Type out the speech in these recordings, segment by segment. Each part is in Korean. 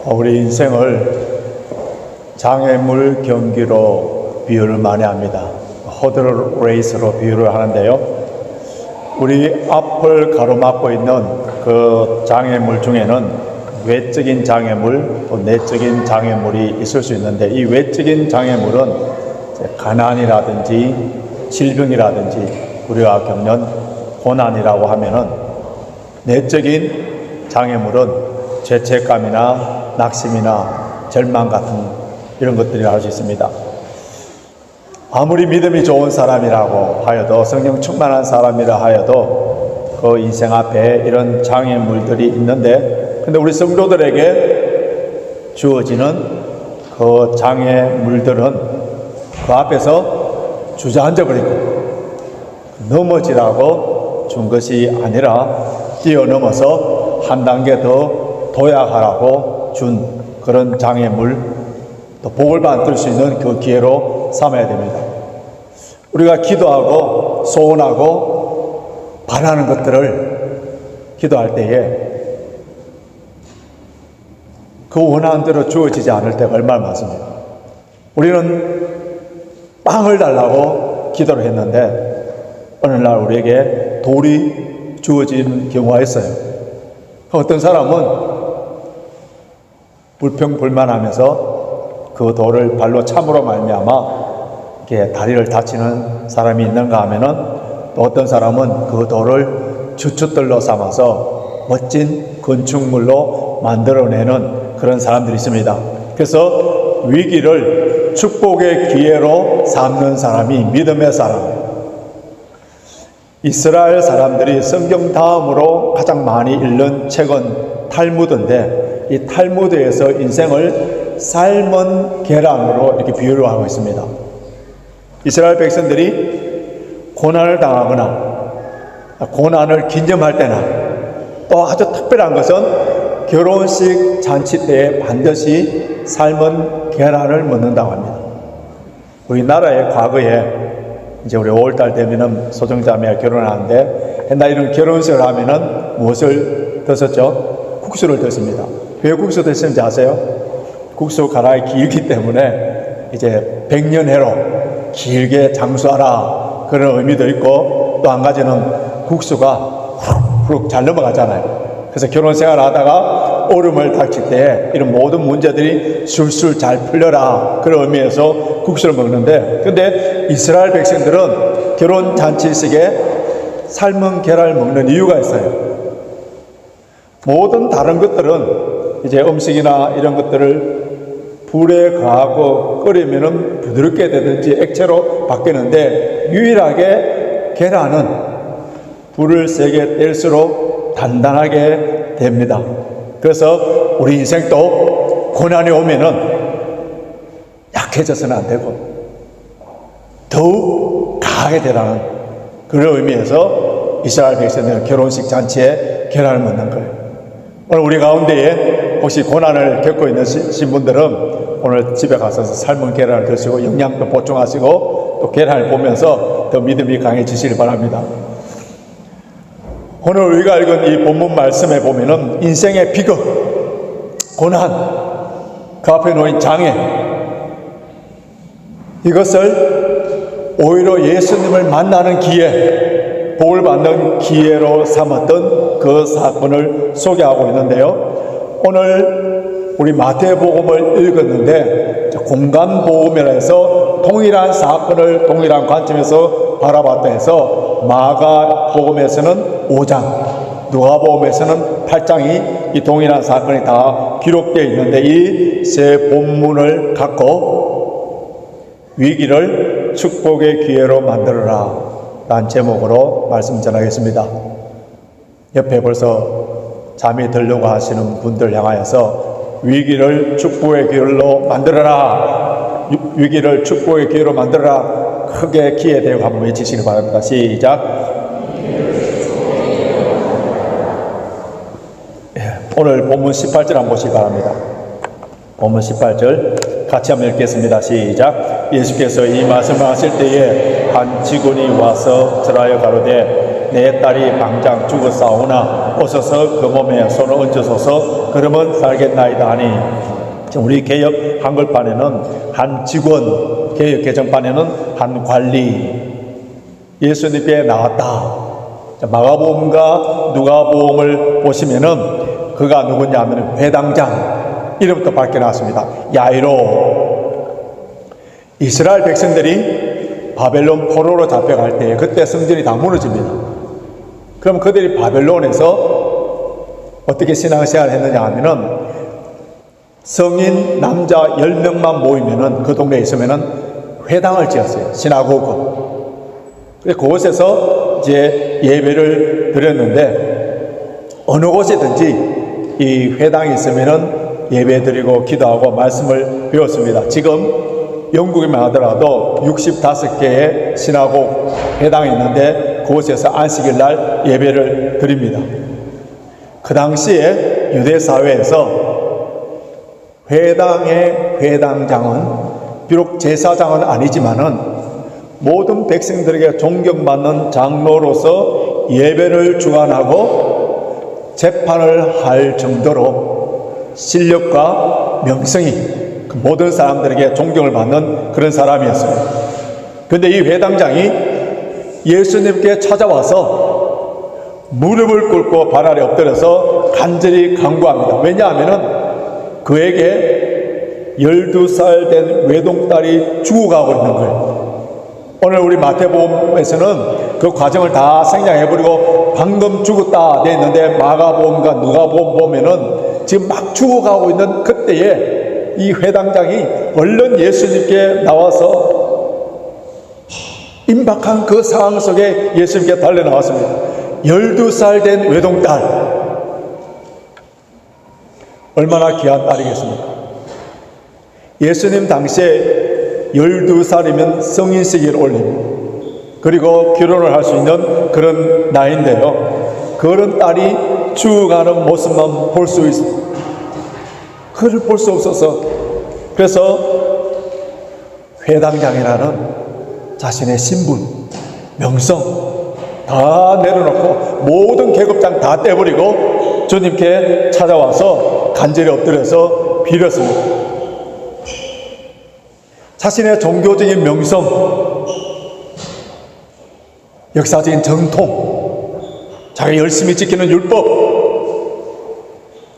우리 인생을 장애물 경기로 비유를 많이 합니다. 허들 레이스로 비유를 하는데요. 우리 앞을 가로막고 있는 그 장애물 중에는 외적인 장애물, 또 내적인 장애물이 있을 수 있는데, 이 외적인 장애물은 가난이라든지 질병이라든지 우리가 겪는 고난이라고 하면은, 내적인 장애물은 죄책감이나 낙심이나 절망 같은 이런 것들이 나올 수 있습니다. 아무리 믿음이 좋은 사람이라고 하여도, 성령 충만한 사람이라 하여도 그 인생 앞에 이런 장애물들이 있는데, 근데 우리 성도들에게 주어지는 그 장애물들은 그 앞에서 주저앉아 버리고 넘어지라고 준 것이 아니라 뛰어넘어서 한 단계 더 도약하라고 준 그런 장애물, 또 복을 받을 수 있는 그 기회로 삼아야 됩니다. 우리가 기도하고 소원하고 바라는 것들을 기도할 때에 그 원하는 대로 주어지지 않을 때가 얼마나 많습니까? 우리는 빵을 달라고 기도를 했는데 어느 날 우리에게 돌이 주어지는 경우가 있어요. 어떤 사람은 불평불만하면서 그 돌을 발로 참으로 말미암아 이렇게 다리를 다치는 사람이 있는가 하면은, 또 어떤 사람은 그 돌을 주춧돌로 삼아서 멋진 건축물로 만들어내는 그런 사람들이 있습니다. 그래서 위기를 축복의 기회로 삼는 사람이 믿음의 사람이에요. 이스라엘 사람들이 성경 다음으로 가장 많이 읽는 책은 탈무드인데, 이 탈무드에서 인생을 삶은 계란으로 이렇게 비유를 하고 있습니다. 이스라엘 백성들이 고난을 당하거나 고난을 긴점할 때나, 또 아주 특별한 것은 결혼식 잔치 때에 반드시 삶은 계란을 먹는다고 합니다. 우리나라의 과거에 이제 우리 5월달 되면은 소정자매가 결혼하는데, 옛날 이런 결혼식을 하면은 무엇을 드셨죠? 국수를 드십니다. 왜 국수 드시는지 아세요? 국수 가락이 길기 때문에 이제 100년해로 길게 장수하라, 그런 의미도 있고, 또 한 가지는 국수가 후룩후룩 잘 넘어가잖아요. 그래서 결혼 생활 하다가 오름을 닥칠 때 이런 모든 문제들이 술술 잘 풀려라, 그런 의미에서 국수를 먹는데, 근데 이스라엘 백성들은 결혼 잔치식에 삶은 계란을 먹는 이유가 있어요. 모든 다른 것들은 이제 음식이나 이런 것들을 불에 가하고 끓이면은 부드럽게 되든지 액체로 바뀌는데, 유일하게 계란은 불을 세게 뗄수록 단단하게 됩니다. 그래서 우리 인생도 고난이 오면은 약해져서는 안 되고 더욱 강하게 되라는 그런 의미에서 이스라엘 백성들은 결혼식 잔치에 계란을 먹는 거예요. 오늘 우리 가운데에 혹시 고난을 겪고 있는 분들은 오늘 집에 가서 삶은 계란을 드시고 영양도 보충하시고, 또 계란을 보면서 더 믿음이 강해지시길 바랍니다. 오늘 우리가 읽은 이 본문 말씀에 보면은 인생의 비극, 고난, 그 앞에 놓인 장애, 이것을 오히려 예수님을 만나는 기회, 복을 받는 기회로 삼았던 그 사건을 소개하고 있는데요. 오늘 우리 마태복음을 읽었는데 공간복음이라 해서 동일한 사건을 동일한 관점에서 바라봤다 해서 마가복음에서는 5장, 누가복음에서는 8장이 이 동일한 사건이 다 기록되어 있는데, 이 세 본문을 갖고 위기를 축복의 기회로 만들어라 라는 제목으로 말씀 전하겠습니다. 옆에 벌써 잠이 들려고 하시는 분들 향하여서 위기를 축복의 기회로 만들어라, 위기를 축복의 기회로 만들어라, 크게 기회 대고 한번 외치시기 바랍니다. 시작. 오늘 본문 18절 한번 보시기 바랍니다. 본문 18절 같이 한번 읽겠습니다. 시작. 예수께서 이 말씀을 하실 때에 한 직원이 와서 절하여 가로되 내 딸이 당장 죽었사오나 오셔서 그 몸에 손을 얹으소서 그러면 살겠나이다 하니, 우리 개역 한글판에는 한 직원, 개역 개정판에는 한 관리, 예수님께 나왔다. 마가복음과 누가복음을 보시면은 그가 누구냐 하면 회당장 이름부터 밝혀 놨습니다. 야이로. 이스라엘 백성들이 바벨론 포로로 잡혀갈 때 그때 성전이 다 무너집니다. 그럼 그들이 바벨론에서 어떻게 신앙생활을 했느냐 하면은 성인 남자 10명만 모이면은 그 동네에 있으면은 회당을 지었어요. 시나고그. 그곳에서 이제 예배를 드렸는데, 어느 곳이든지 이 회당이 있으면은 예배 드리고 기도하고 말씀을 배웠습니다. 지금 영국에만 하더라도 65개의 시나고그 회당이 있는데 그곳에서 안식일 날 예배를 드립니다. 그 당시에 유대 사회에서 회당의 회당장은 비록 제사장은 아니지만은 모든 백성들에게 존경받는 장로로서 예배를 주관하고 재판을 할 정도로 실력과 명성이 그 모든 사람들에게 존경을 받는 그런 사람이었어요. 그런데 이 회당장이 예수님께 찾아와서 무릎을 꿇고 발 아래 엎드려서 간절히 간구합니다. 왜냐하면은 그에게 12살 된 외동딸이 죽어가고 있는 거예요. 오늘 우리 마태복음에서는 그 과정을 다 생략해버리고 방금 죽었다 돼 있는데, 마가복음과 누가복음 보면은 지금 막 죽어가고 있는 그때에 이 회당장이 얼른 예수님께 나와서 임박한 그 상황 속에 예수님께 달려나왔습니다. 12살 된 외동딸, 얼마나 귀한 딸이겠습니까? 예수님 당시에 12살이면 성인식을 올립니다. 그리고 결혼을 할 수 있는 그런 나이인데요, 그런 딸이 죽어가는 모습만 볼 수 있습니다. 그를 볼 수 없어서, 그래서 회당장이라는 자신의 신분, 명성 다 내려놓고 모든 계급장 다 떼버리고 주님께 찾아와서 간절히 엎드려서 빌었습니다. 자신의 종교적인 명성, 역사적인 정통, 자기가 열심히 지키는 율법,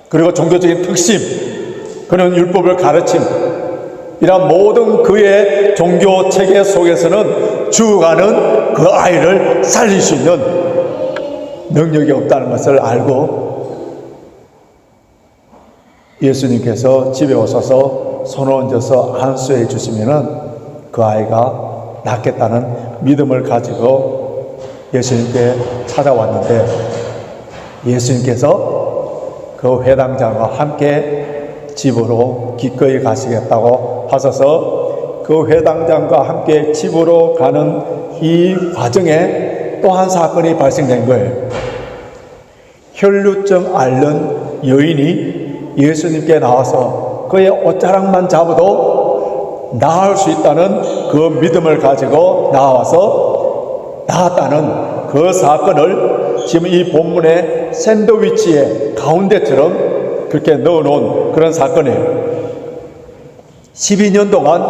그리고 종교적인 특심, 그런 율법을 가르침, 이런 모든 그의 종교 체계 속에서는 죽어가는 그 아이를 살릴 수 있는 능력이 없다는 것을 알고 예수님께서 집에 오셔서 손을 얹어서 안수해 주시면은 그 아이가 낫겠다는 믿음을 가지고 예수님께 찾아왔는데, 예수님께서 그 회당장과 함께 집으로 기꺼이 가시겠다고 하셔서 그 회당장과 함께 집으로 가는 이 과정에 또 한 사건이 발생된 거예요. 혈루증 앓는 여인이 예수님께 나와서 그의 옷자락만 잡아도 나을 수 있다는 그 믿음을 가지고 나와서 나았다는 그 사건을 지금 이 본문의 샌드위치의 가운데처럼 그렇게 넣어놓은 그런 사건이에요. 12년 동안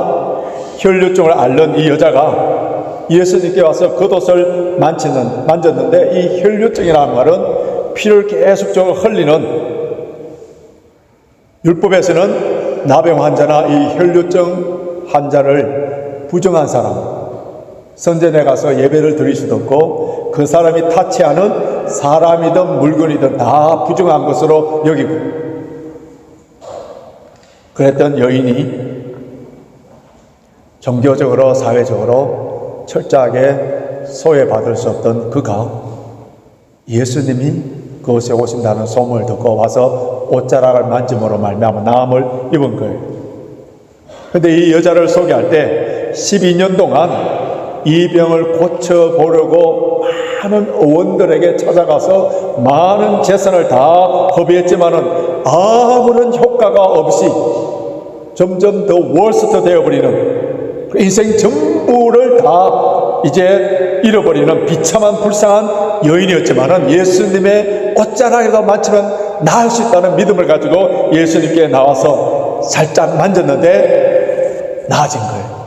혈루증을 앓는 이 여자가 예수님께 와서 겉옷을 만졌는데, 이 혈루증이라는 말은 피를 계속적으로 흘리는, 율법에서는 나병 환자나 이 혈루증 환자를 부정한 사람, 선전에 가서 예배를 드릴 수도 없고 그 사람이 타치하는 사람이든 물건이든 다 부정한 것으로 여기고, 그랬던 여인이 종교적으로 사회적으로 철저하게 소외받을 수 없던 그가 예수님이 그곳에 오신다는 소문을 듣고 와서 옷자락을 만짐으로 말미암아 나음을 입은 거예요. 그런데 이 여자를 소개할 때 12년 동안 이 병을 고쳐보려고 많은 의원들에게 찾아가서 많은 재산을 다 허비했지만은 아무런 효과가 없이 점점 더 월스트 되어버리는 인생 전부를 다 이제 잃어버리는 비참한 불쌍한 여인이었지만은 예수님의 옷자락이라도 만지면 나을 수 있다는 믿음을 가지고 예수님께 나와서 살짝 만졌는데 나아진 거예요.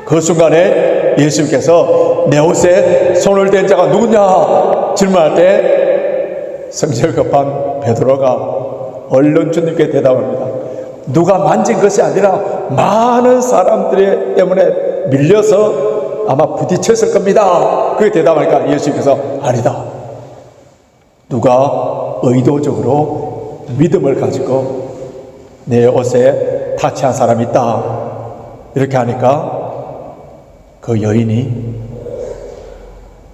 그 순간에 예수님께서 내 옷에 손을 댄 자가 누구냐 질문할 때 성질 급한 베드로가 얼른 주님께 대답합니다. 누가 만진 것이 아니라 많은 사람들 때문에 밀려서 아마 부딪혔을 겁니다. 그게 대답하니까 예수님께서 아니다. 누가 의도적으로 믿음을 가지고 내 옷에 타치한 사람이 있다. 이렇게 하니까 그 여인이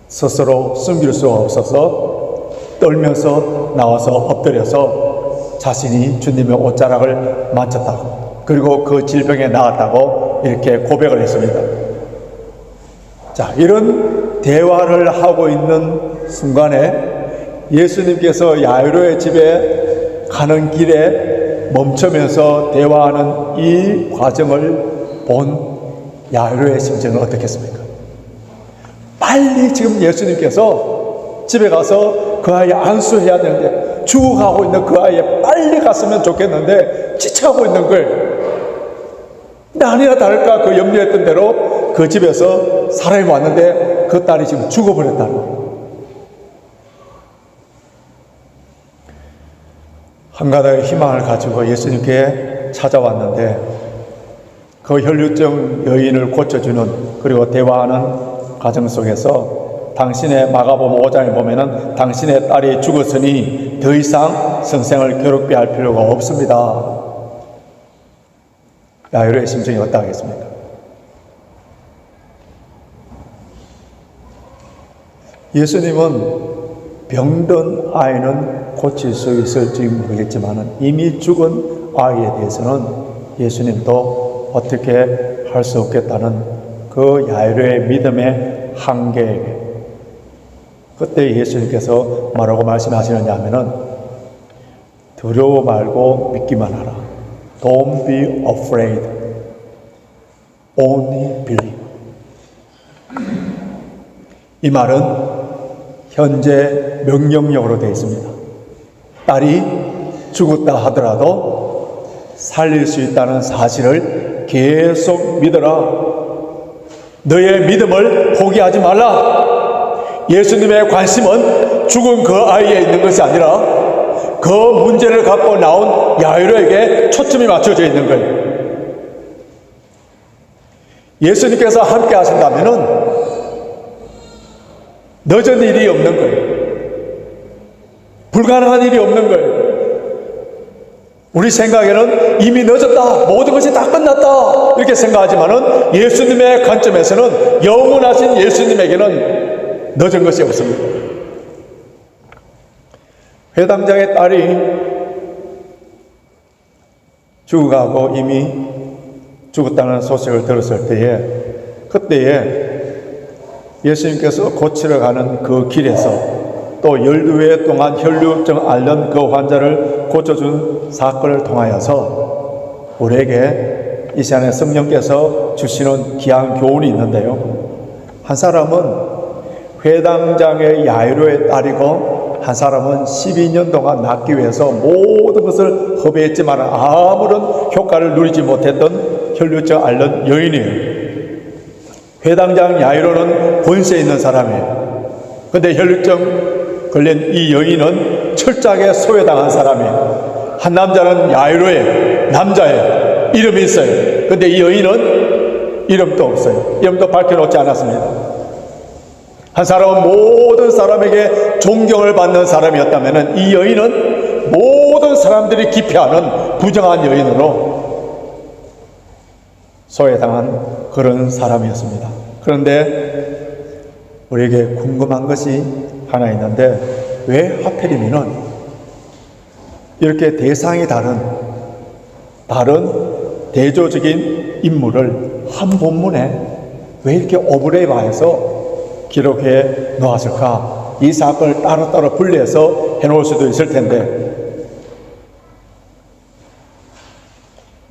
스스로 숨길 수가 없어서 떨면서 나와서 엎드려서 자신이 주님의 옷자락을 만졌다고, 그리고 그 질병에 나았다고 이렇게 고백을 했습니다. 자, 이런 대화를 하고 있는 순간에 예수님께서 야이로의 집에 가는 길에 멈추면서 대화하는 이 과정을 본 야이로의 심정은 어떻겠습니까? 빨리 지금 예수님께서 집에 가서 그 아이 안수해야 되는데, 죽어가고 있는 그 아이에 빨리 갔으면 좋겠는데 지쳐가고 있는 걸, 근데 아니나 다를까 그 염려했던 대로 그 집에서 사람이 왔는데 그 딸이 지금 죽어버렸다는 거예요. 한 가닥의 희망을 가지고 예수님께 찾아왔는데 그 혈류증 여인을 고쳐주는, 그리고 대화하는 과정 속에서 당신의 마가복음 5장에 보면은 당신의 딸이 죽었으니 더 이상 선생을 괴롭게 할 필요가 없습니다. 야이로의 심정이 어떠하겠습니까? 예수님은 병든 아이는 고칠 수 있을지 모르겠지만 이미 죽은 아이에 대해서는 예수님도 어떻게 할 수 없겠다는 그 야이로의 믿음의 한계에게 그때 예수님께서 뭐라고 말씀하시느냐 하면은 두려워 말고 믿기만 하라. Don't be afraid. Only believe. 이 말은 현재 명령력으로 되어 있습니다. 딸이 죽었다 하더라도 살릴 수 있다는 사실을 계속 믿어라. 너의 믿음을 포기하지 말라. 예수님의 관심은 죽은 그 아이에 있는 것이 아니라 그 문제를 갖고 나온 야이로에게 초점이 맞춰져 있는 거예요. 예수님께서 함께 하신다면은 늦은 일이 없는 거예요. 불가능한 일이 없는 거예요. 우리 생각에는 이미 늦었다, 모든 것이 다 끝났다 이렇게 생각하지만은 예수님의 관점에서는, 영원하신 예수님에게는 늦은 것이 없습니다. 회당장의 딸이 죽어가고 이미 죽었다는 소식을 들었을 때에, 그때에 예수님께서 고치러 가는 그 길에서 또 12회 동안 혈류증 앓는 그 환자를 고쳐준 사건을 통하여서 우리에게 이 시간에 성령께서 주시는 귀한 교훈이 있는데요. 한 사람은 회당장의 야이로의 딸이고 한 사람은 12년 동안 낫기 위해서 모든 것을 허비했지만 아무런 효과를 누리지 못했던 혈류증 앓는 여인이에요. 회당장 야이로는 권세 있는 사람이에요. 근데 혈류증 걸린 이 여인은 철저하게 소외당한 사람이에요. 한 남자는 야이로의 남자예요. 이름이 있어요. 근데 이 여인은 이름도 없어요. 이름도 밝혀놓지 않았습니다. 한 사람은 모든 사람에게 존경을 받는 사람이었다면 이 여인은 모든 사람들이 기피하는 부정한 여인으로 소외당한 그런 사람이었습니다. 그런데 우리에게 궁금한 것이 하나 있는데, 왜 하필이면은 이렇게 대상이 다른 대조적인 인물을 한 본문에 왜 이렇게 오브레이바해서 기록해 놓았을까? 이 사건을 따로따로 분리해서 해놓을 수도 있을 텐데,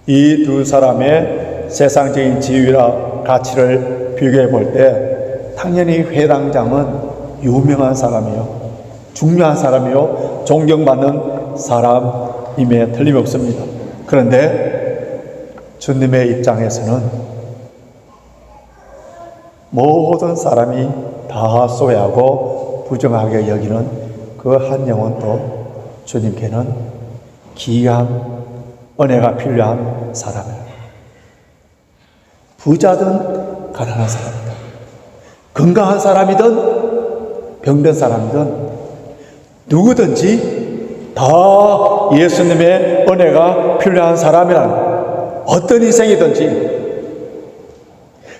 이 두 사람의 세상적인 지위와 가치를 비교해 볼 때 당연히 회당장은 유명한 사람이요, 중요한 사람이요, 존경받는 사람임에 틀림없습니다. 그런데 주님의 입장에서는 모든 사람이 다 소외하고 부정하게 여기는 그 한 영혼도 주님께는 귀한 은혜가 필요한 사람이에요. 부자든 가난한 사람이든, 건강한 사람이든 병든 사람이든 누구든지 다 예수님의 은혜가 필요한 사람이란, 어떤 인생이든지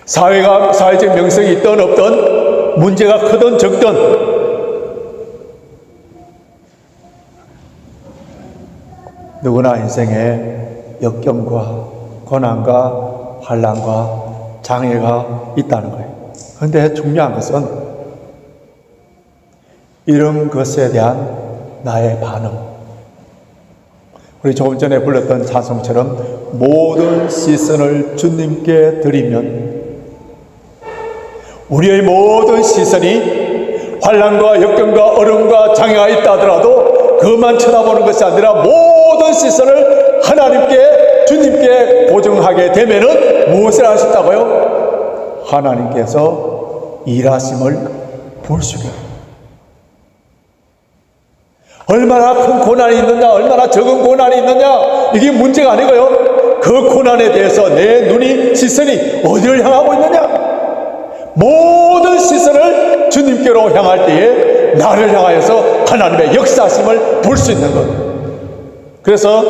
사회적 명성이 있든 없든, 문제가 크든 적든 누구나 인생에 역경과 고난과 환난과 장애가 있다는 거예요. 그런데 중요한 것은 이런 것에 대한 나의 반응. 우리 조금 전에 불렀던 찬송처럼 모든 시선을 주님께 드리면, 우리의 모든 시선이 환난과 역경과 어려움과 장애가 있다 하더라도 그것만 쳐다보는 것이 아니라 모든 시선을 하나님께, 주님께 고정하게 되면은 무엇을 하셨다고요? 하나님께서 일하심을 볼 수가 있어요. 얼마나 큰 고난이 있느냐, 얼마나 적은 고난이 있느냐, 이게 문제가 아니고요, 그 고난에 대해서 내 눈이, 시선이 어디를 향하고 있느냐, 모든 시선을 주님께로 향할 때에 나를 향하여서 하나님의 역사하심을 볼 수 있는 것. 그래서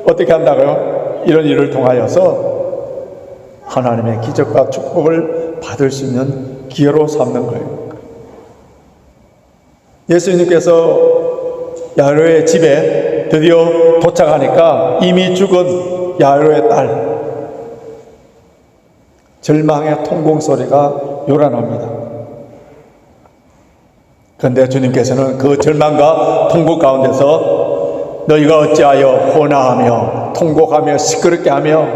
어떻게 한다고요? 이런 일을 통하여서 하나님의 기적과 축복을 받을 수 있는 기회로 삼는 거예요. 예수님께서 야이로의 집에 드디어 도착하니까 이미 죽은 야이로의 딸, 절망의 통곡 소리가 요란합니다. 그런데 주님께서는 그 절망과 통곡 가운데서 너희가 어찌하여 호나하며 통곡하며 시끄럽게 하며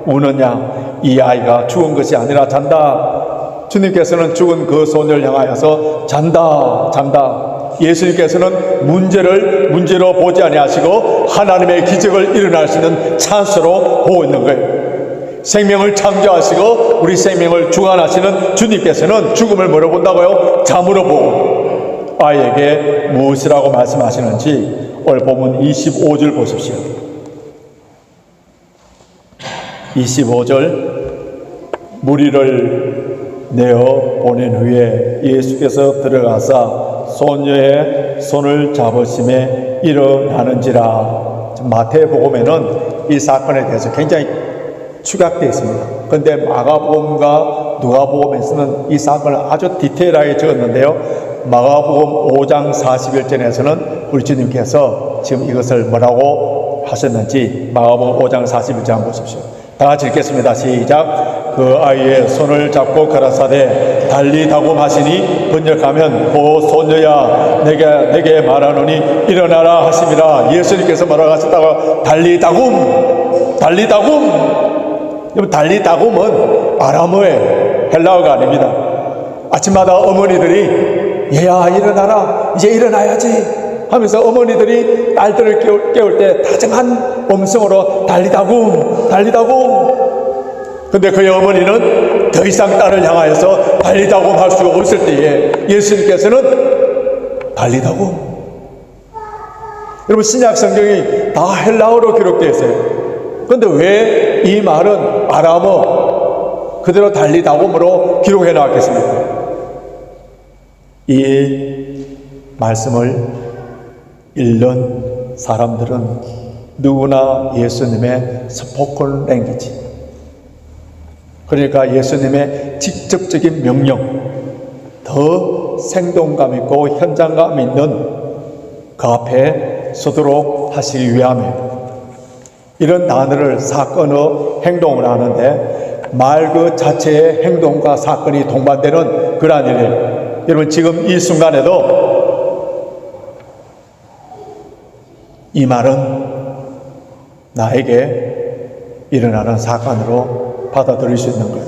우느냐, 이 아이가 죽은 것이 아니라 잔다. 주님께서는 죽은 그 소녀를 향하여서 잔다, 잔다. 예수님께서는 문제로 보지 아니하시고 하나님의 기적을 일어날 수 있는 찬스로 보고 있는 거예요. 생명을 창조하시고 우리 생명을 주관하시는 주님께서는 죽음을 뭐로 본다고요? 잠으로 보고 아이에게 무엇이라고 말씀하시는지 오늘 본문 25절 보십시오. 25절, 무리를 내어 보낸 후에 예수께서 들어가사 소녀의 손을 잡으심에 일어나는지라. 마태복음에는 이 사건에 대해서 굉장히 축약되어 있습니다. 그런데 마가복음과 누가복음에서는 이 사건을 아주 디테일하게 적었는데요, 마가복음 5장 41절에서는 우리 주님께서 지금 이것을 뭐라고 하셨는지 마가복음 5장 41절 한번 보십시오. 다 같이 읽겠습니다. 시작. 그 아이의 손을 잡고 가라사대 달리다고 하시니 번역하면 오 소녀야 내게 말하노니 일어나라 하심이라. 예수님께서 뭐라고 하셨다고? 달리다굼. 여러분, 달리다굼은 아람어의 헬라어가 아닙니다. 아침마다 어머니들이 얘야 일어나라, 이제 일어나야지 하면서 어머니들이 딸들을 깨울 때 다정한 음성으로 달리다굼. 근데 그의 어머니는 더 이상 딸을 향하여서 달리다굼 할 수가 없을 때에 예수님께서는 달리다굼. 여러분, 신약 성경이 다 헬라어로 기록되어 있어요. 그런데 왜 이 말은 아람어 그대로 달리다굼으로 기록해 나왔겠습니까? 이 말씀을 읽는 사람들은 누구나 예수님의 스포큰 랭귀지, 그러니까 예수님의 직접적인 명령, 더 생동감 있고 현장감 있는 그 앞에 서도록 하시기 위함에 이런 단어를 사건의 행동을 하는데 말 그 자체의 행동과 사건이 동반되는 그러한 일이에요. 여러분, 지금 이 순간에도 이 말은 나에게 일어나는 사건으로 받아들일 수 있는 거예요.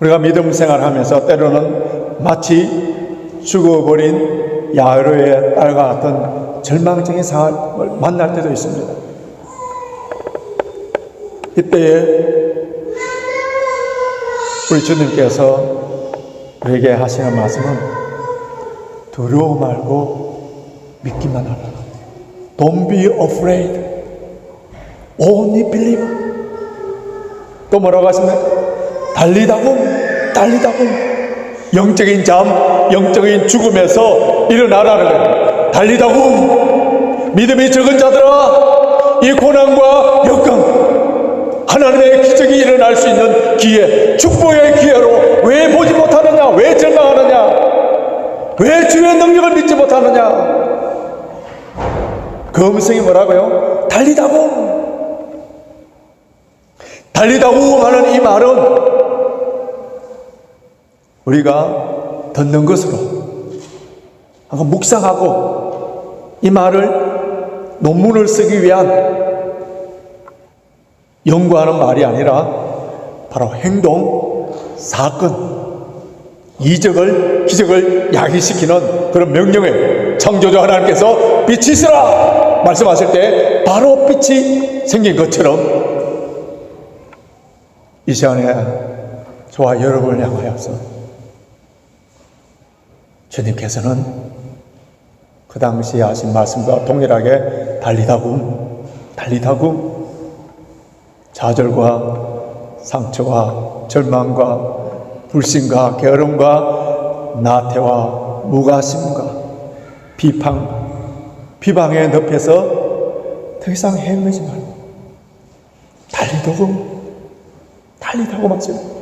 우리가 믿음 생활하면서 때로는 마치 죽어버린 야이로의 딸과 같은 절망적인 상황을 만날 때도 있습니다. 이때에 우리 주님께서 우리에게 하시는 말씀은 두려워 말고 믿기만 하라. Don't be afraid. Only believe. 또 뭐라고 하십니까? 달리다고 영적인 잠, 영적인 죽음에서 일어나라는 거예요. 달리다고 믿음이 적은 자들아, 이 고난과 역경, 하나님의 기적이 일어날 수 있는 기회, 축복의 기회로 왜 보지 못하느냐? 왜 절망하느냐? 왜 주의 능력을 믿지 못하느냐? 그 음성이 뭐라고요? 달리다고 하는 이 말은 우리가 듣는 것으로 한번 묵상하고 이 말을 논문을 쓰기 위한 연구하는 말이 아니라 바로 행동, 사건, 이적을, 기적을 야기시키는 그런 명령을 창조주 하나님께서 빛이 있으라 말씀하실 때 바로 빛이 생긴 것처럼 이 시간에 저와 여러분을 향하여서 주님께서는 그 당시에 하신 말씀과 동일하게 달리다고 좌절과 상처와 절망과 불신과 게으름과 나태와 무가심과 비방의 늪에서 더 이상 헤매지 말고 달리다고 말씀합니다.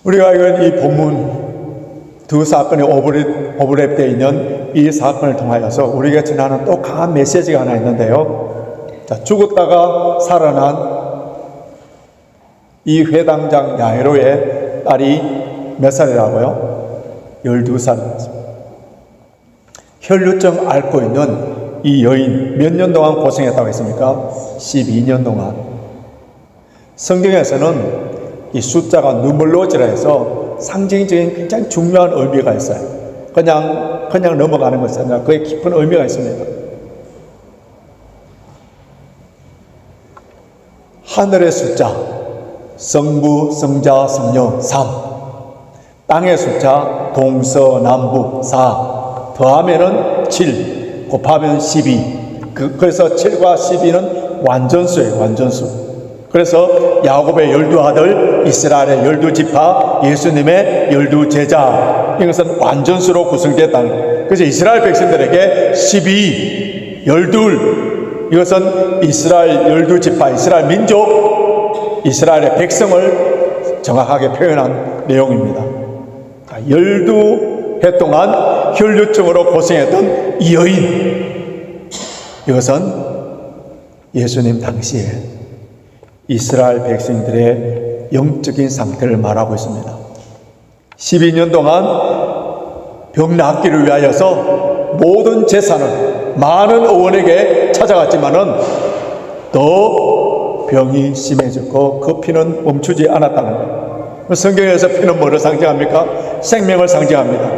우리가 이건 이 본문 두 사건이 오버랩되어 있는 이 사건을 통하여서 우리가 전하는 또 강한 메시지가 하나 있는데요. 자, 죽었다가 살아난 이 회당장 야이로의 딸이 몇 살이라고요? 12살이었습니다. 혈루증 앓고 있는 이 여인 몇 년 동안 고생했다고 했습니까? 12년 동안. 성경에서는 이 숫자가 누멀로지라 해서 상징적인 굉장히 중요한 의미가 있어요. 그냥 넘어가는 것이 아니라 그에 깊은 의미가 있습니다. 하늘의 숫자, 성부, 성자, 성령 3. 땅의 숫자, 동서남북 4. 더하면은 7, 곱하면 12. 그래서 7과 12는 완전수예요, 완전수. 그래서 야곱의 12아들, 이스라엘의 12지파, 예수님의 12제자, 이것은 완전수로 구성되었다는 거예요. 그래서 이스라엘 백성들에게 12, 12, 이것은 이스라엘 12지파, 이스라엘 민족, 이스라엘의 백성을 정확하게 표현한 내용입니다. 12해 동안 혈루증으로 고생했던 이 여인, 이것은 예수님 당시에 이스라엘 백성들의 영적인 상태를 말하고 있습니다. 12년 동안 병 낫기를 위하여서 모든 재산을 많은 의원에게 찾아갔지만은 더 병이 심해졌고 그 피는 멈추지 않았다는 거예요. 성경에서 피는 뭐를 상징합니까? 생명을 상징합니다.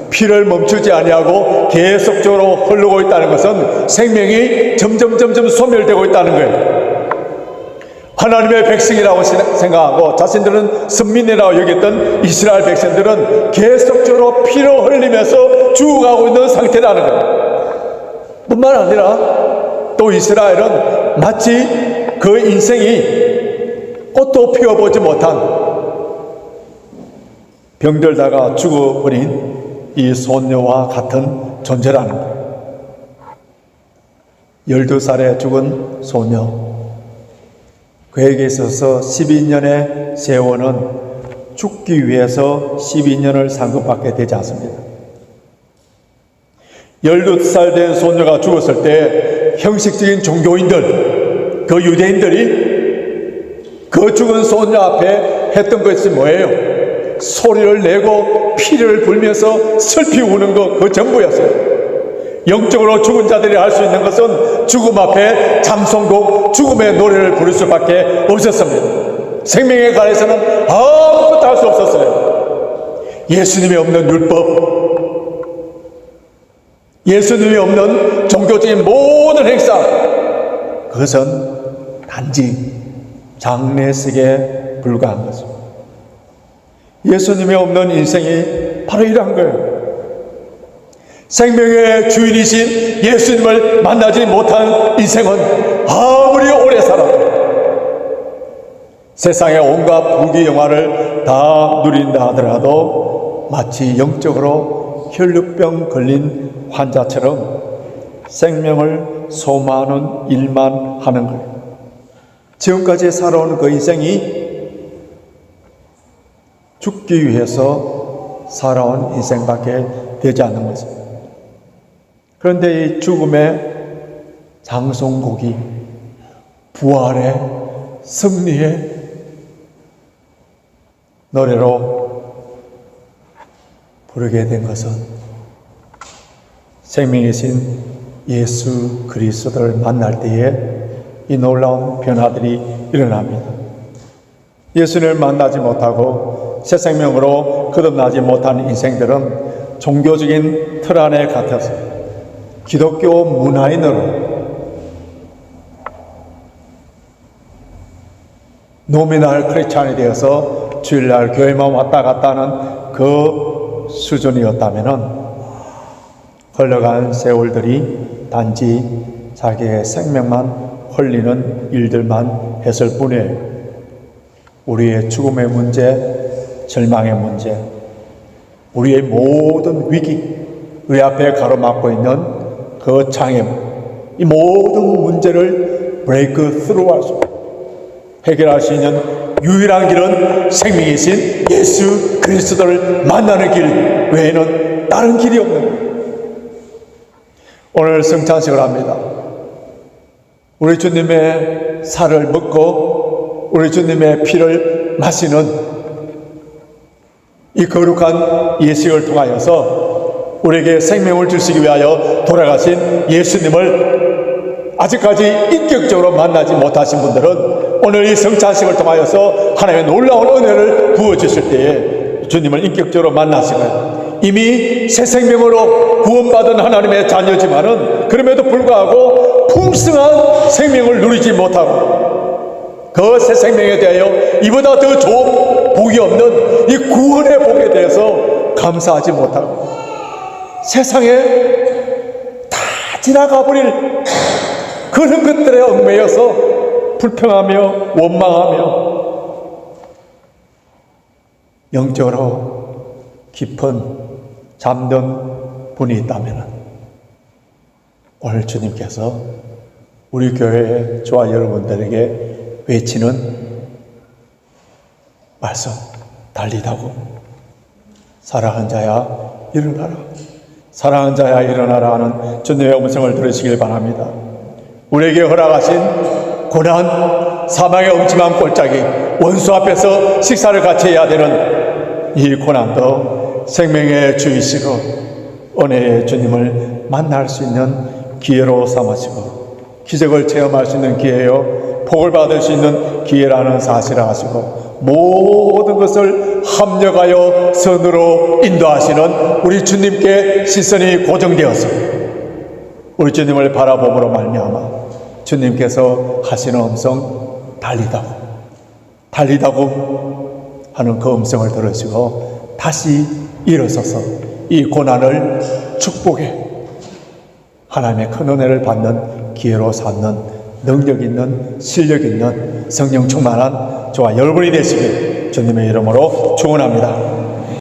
피를 멈추지 아니하고 계속적으로 흐르고 있다는 것은 생명이 점점 소멸되고 있다는 거예요. 하나님의 백성이라고 생각하고 자신들은 선민이라고 여겼던 이스라엘 백성들은 계속적으로 피를 흘리면서 죽어가고 있는 상태라는 거예요. 뿐만 아니라 또 이스라엘은 마치 그 인생이 꽃도 피워보지 못한 병들다가 죽어버린 이 소녀와 같은 존재라는 거예요. 12살에 죽은 소녀, 그에게 있어서 12년의 세월은 죽기 위해서 12년을 상급받게 되지 않습니다. 12살 된 소녀가 죽었을 때 형식적인 종교인들, 그 유대인들이 그 죽은 소녀 앞에 했던 것이 뭐예요? 소리를 내고 피를 불면서 슬피 우는 것, 그 전부였어요. 영적으로 죽은 자들이 할 수 있는 것은 죽음 앞에 잠송곡, 죽음의 노래를 부를 수밖에 없었습니다. 생명에 관해서는 아무것도 할 수 없었어요. 예수님이 없는 율법, 예수님이 없는 종교적인 모든 행사, 그것은 단지 장례식에 불과한 거죠. 예수님이 없는 인생이 바로 이러한 거예요. 생명의 주인이신 예수님을 만나지 못한 인생은 아무리 오래 살아도 세상의 온갖 부귀 영화를 다 누린다 하더라도 마치 영적으로 혈루병 걸린 환자처럼 생명을 소모하는 일만 하는 거예요. 지금까지 살아온 그 인생이 죽기 위해서 살아온 인생밖에 되지 않는 거죠. 그런데 이 죽음의 장송곡이 부활의 승리의 노래로 부르게 된 것은 생명이신 예수 그리스도를 만날 때에 이 놀라운 변화들이 일어납니다. 예수님을 만나지 못하고 새 생명으로 거듭나지 못한 인생들은 종교적인 틀 안에 갇혀서 기독교 문화인으로 노미널 크리스찬이 되어서 주일날 교회만 왔다 갔다 하는 그 수준이었다면 흘러간 세월들이 단지 자기의 생명만 홀리는 일들만 했을 뿐이에요. 우리의 죽음의 문제, 절망의 문제, 우리의 모든 위기, 우리 앞에 가로막고 있는 그 장애, 이 모든 문제를 브레이크 스루할 수, 해결할 수 있는 유일한 길은 생명이신 예수 그리스도를 만나는 길 외에는 다른 길이 없는 거예요. 오늘 성찬식을 합니다. 우리 주님의 살을 먹고 우리 주님의 피를 마시는 이 거룩한 예식을 통하여서 우리에게 생명을 주시기 위하여 돌아가신 예수님을 아직까지 인격적으로 만나지 못하신 분들은 오늘 이 성찬식을 통하여서 하나님의 놀라운 은혜를 부어주실 때에 주님을 인격적으로 만나시고요. 이미 새 생명으로 구원받은 하나님의 자녀지만은 그럼에도 불구하고 풍성한 생명을 누리지 못하고 그 새 생명에 대하여 이보다 더 좋은 복이 없는 이 구원의 복에 대해서 감사하지 못하고 세상에 다 지나가 버릴 그런 것들에 얽매여서 불평하며 원망하며 영적으로 깊은 잠든 분이 있다면 오늘 주님께서 우리 교회의 저와 여러분들에게 외치는 말씀, 달리다고 사랑하는 자야 일어나라, 사랑하는 자야 일어나라 하는 주님의 음성을 들으시길 바랍니다. 우리에게 허락하신 고난, 사망의 엄침한 골짜기, 원수 앞에서 식사를 같이 해야 되는 이 고난도 생명의 주이시고 은혜의 주님을 만날 수 있는 기회로 삼으시고 기적을 체험할 수 있는 기회요, 복을 받을 수 있는 기회라는 사실을 아시고 모든 것을 합력하여 선으로 인도하시는 우리 주님께 시선이 고정되어서 우리 주님을 바라봄으로 말미암아 주님께서 하시는 음성 달리다고 하는 그 음성을 들으시고 다시 일어서서 이 고난을 축복해 하나님의 큰 은혜를 받는 기회로 삼는 능력 있는 실력 있는 성령 충만한 저와 여러분이 되시길 주님의 이름으로 축원합니다.